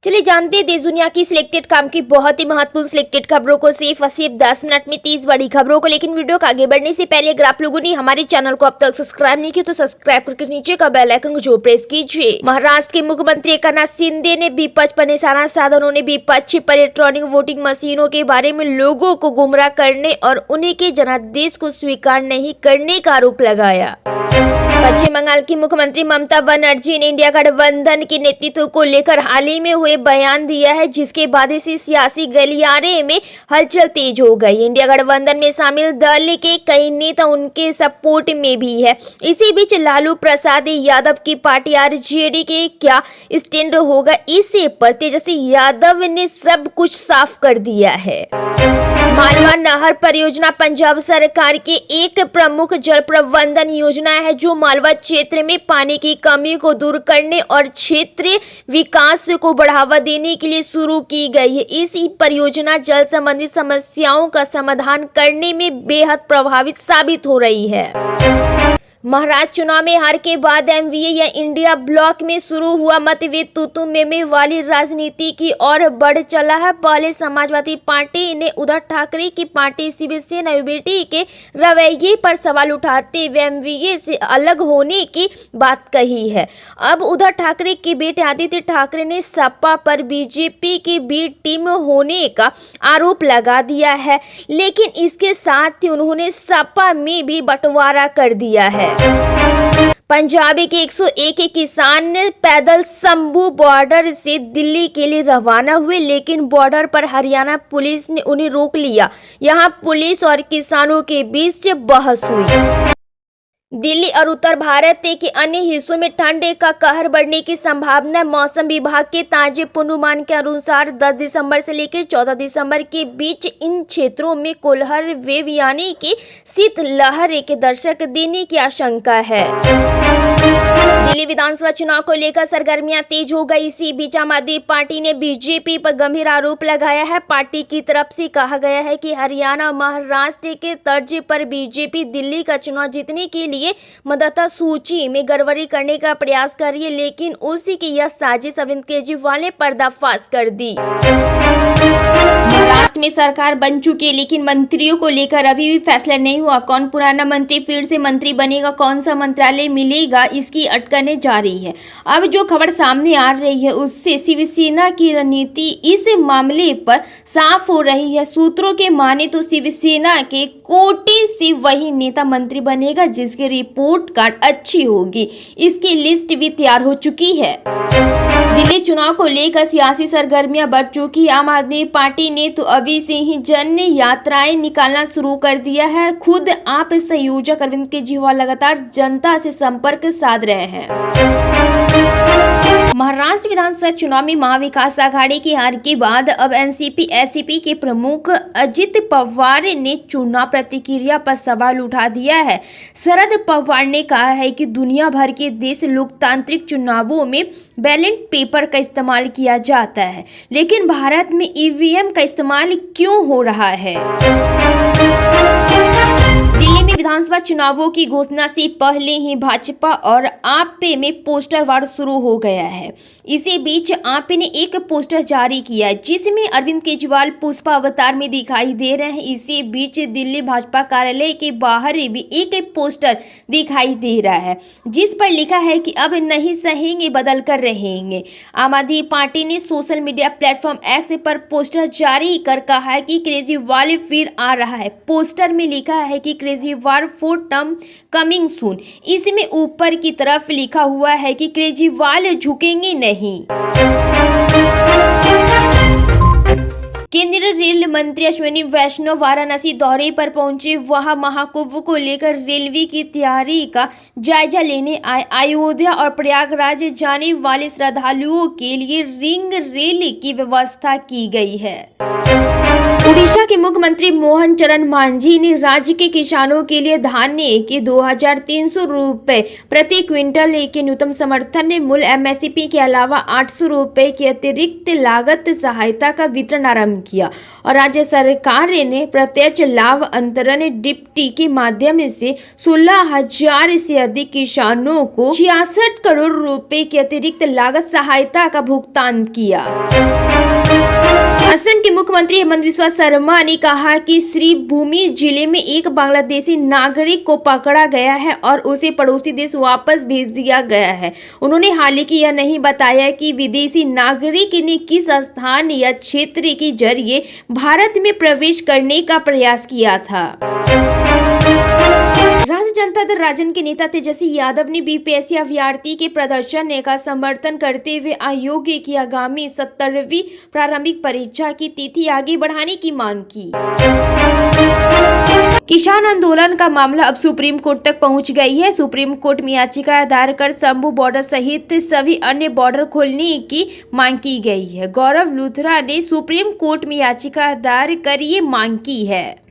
चलिए जानते हैं देश दुनिया की सिलेक्टेड काम की बहुत ही महत्वपूर्ण सिलेक्टेड खबरों को सिर्फ 10 मिनट में 30 बड़ी खबरों को। लेकिन वीडियो को आगे बढ़ने से पहले अगर आप लोगों ने हमारे चैनल को अब तक सब्सक्राइब नहीं किया तो सब्सक्राइब करके नीचे का बेल आइकन को जरूर प्रेस कीजिए। महाराष्ट्र के मुख्यमंत्री एकनाथ शिंदे ने विपक्ष पर निशाना साधा। उन्होंने विपक्ष पर इलेक्ट्रॉनिक वोटिंग मशीनों के बारे में लोगों को गुमराह करने और उन्हीं के जनादेश को स्वीकार नहीं करने का आरोप लगाया। पश्चिम बंगाल की मुख्यमंत्री ममता बनर्जी ने इंडिया गठबंधन के नेतृत्व को लेकर हाल ही में हुए बयान दिया है, जिसके बाद इसी सियासी गलियारे में हलचल तेज हो गई। इंडिया गठबंधन में शामिल दल के कई नेता उनके सपोर्ट में भी है। इसी बीच लालू प्रसाद यादव की पार्टी आरजेडी के क्या स्टैंड होगा, इसी पर तेजस्वी यादव ने सब कुछ साफ कर दिया है। मालवा नहर परियोजना पंजाब सरकार की एक प्रमुख जल प्रबंधन योजना है, जो मालवा क्षेत्र में पानी की कमी को दूर करने और क्षेत्रीय विकास को बढ़ावा देने के लिए शुरू की गई है। इस परियोजना जल संबंधित समस्याओं का समाधान करने में बेहद प्रभावित साबित हो रही है। महाराष्ट्र चुनाव में हार के बाद एमवीए या इंडिया ब्लॉक में शुरू हुआ मतभेद तू में वाली राजनीति की ओर बढ़ चला है। पहले समाजवादी पार्टी ने उद्धव ठाकरे की पार्टी शिवसेना यूबीटी के रवैये पर सवाल उठाते हुए एमवीए से अलग होने की बात कही है। अब उद्धव ठाकरे के बेटे आदित्य ठाकरे ने सपा पर बीजेपी की बी टीम होने का आरोप लगा दिया है, लेकिन इसके साथ ही उन्होंने सपा में भी बंटवारा कर दिया है। पंजाब के 101 किसान पैदल शंभू बॉर्डर से दिल्ली के लिए रवाना हुए, लेकिन बॉर्डर पर हरियाणा पुलिस ने उन्हें रोक लिया। यहां पुलिस और किसानों के बीच बहस हुई। दिल्ली और उत्तर भारत के अन्य हिस्सों में ठंड का कहर बढ़ने की संभावना। मौसम विभाग के ताजे पूर्वानुमान के अनुसार 10 दिसंबर से लेकर 14 दिसंबर के बीच इन क्षेत्रों में कोल्हर वेव यानी कि शीत लहर के दर्शक देने की आशंका है। दिल्ली विधानसभा चुनाव को लेकर सरगर्मियां तेज हो गई। इसी बीच आम आदमी पार्टी ने बीजेपी पर गंभीर आरोप लगाया है। पार्टी की तरफ से कहा गया है कि हरियाणा और महाराष्ट्र के तर्ज पर बीजेपी दिल्ली का चुनाव जीतने के लिए मतदाता सूची में गड़बड़ी करने का प्रयास कर रही है, लेकिन उसी की यह साजिश अरविंद केजरीवाल ने पर्दाफाश कर दी। महाराष्ट्र में सरकार बन चुकी है, लेकिन मंत्रियों को लेकर अभी भी फैसला नहीं हुआ। कौन पुराना मंत्री फिर से मंत्री बनेगा, कौन सा मंत्रालय मिलेगा, इसकी अटकलें जारी है। अब जो खबर सामने आ रही है उससे शिवसेना की रणनीति इस मामले पर साफ हो रही है। सूत्रों के माने तो शिवसेना के कोटे से वही नेता मंत्री बनेगा जिसकी रिपोर्ट कार्ड अच्छी होगी। इसकी लिस्ट भी तैयार हो चुकी है। दिल्ली चुनाव को लेकर सियासी सरगर्मियां बढ़ चुकी। आम आदमी पार्टी ने तो अभी से ही जन यात्राएं निकालना शुरू कर दिया है। खुद आप संयोजक अरविंद केजरीवाल लगातार जनता से संपर्क साध रहे हैं। महाराष्ट्र विधानसभा चुनाव में महाविकास आघाड़ी की हार के बाद अब एनसीपी के प्रमुख अजित पवार ने चुनाव प्रतिक्रिया पर सवाल उठा दिया है। शरद पवार ने कहा है कि दुनिया भर के देश लोकतांत्रिक चुनावों में बैलेट पेपर का इस्तेमाल किया जाता है, लेकिन भारत में ईवीएम का इस्तेमाल क्यों हो रहा है। दिल्ली में विधानसभा चुनावों की घोषणा से पहले ही भाजपा और आप में पोस्टर वार शुरू हो गया है। इसी बीच आप ने एक पोस्टर जारी किया जिसमें अरविंद केजरीवाल पुष्पा अवतार में दिखाई दे रहे हैं। इसी बीच दिल्ली भाजपा कार्यालय के बाहर भी एक पोस्टर दिखाई दे रहा है जिस पर लिखा है कि अब नहीं सहेंगे बदल कर रहेंगे। आम आदमी पार्टी ने सोशल मीडिया प्लेटफॉर्म एक्स पर पोस्टर जारी कर कहा है कि केजरीवाल फिर आ रहा है। पोस्टर में लिखा है कि केजरीवाल 4 टर्म कमिंग सून। इसमें ऊपर की तरफ लिखा हुआ है कि केजरीवाल झुकेंगे नहीं। केंद्रीय रेल मंत्री अश्विनी वैष्णव वाराणसी दौरे पर पहुंचे। वहां महाकुंभ को लेकर रेलवे की तैयारी का जायजा लेने आए। अयोध्या और प्रयागराज जाने वाले श्रद्धालुओं के लिए रिंग रेल की व्यवस्था की गई है। उड़ीसा के मुख्यमंत्री मोहन चरण मांझी ने राज्य के किसानों के लिए धान्य के 2,300 रुपए प्रति क्विंटल के न्यूनतम समर्थन मूल्य एमएसपी के अलावा 800 रुपए की अतिरिक्त लागत सहायता का वितरण आरंभ किया और राज्य सरकार ने प्रत्यक्ष लाभ अंतरण डिप्टी के माध्यम से 16,000 से अधिक किसानों को 66 करोड़ रुपए की अतिरिक्त लागत सहायता का भुगतान किया। असम के मुख्यमंत्री हेमंत बिस्वा शर्मा ने कहा कि श्रीभूमि जिले में एक बांग्लादेशी नागरिक को पकड़ा गया है और उसे पड़ोसी देश वापस भेज दिया गया है। उन्होंने हालांकि यह नहीं बताया कि विदेशी नागरिक ने किस स्थान या क्षेत्र के जरिए भारत में प्रवेश करने का प्रयास किया था। राष्ट्रीय जनता दल राजन के नेता तेजस्वी यादव ने बीपीएससी अभ्यर्थी के प्रदर्शन का समर्थन करते हुए आयोग की आगामी 70वीं प्रारंभिक परीक्षा की तिथि आगे बढ़ाने की मांग की। किसान आंदोलन का मामला अब सुप्रीम कोर्ट तक पहुंच गई है। सुप्रीम कोर्ट में याचिका दायर कर शंभू बॉर्डर सहित सभी अन्य बॉर्डर खोलने की मांग की गई है। गौरव लुथरा ने सुप्रीम कोर्ट में याचिका दायर कर ये मांग की है।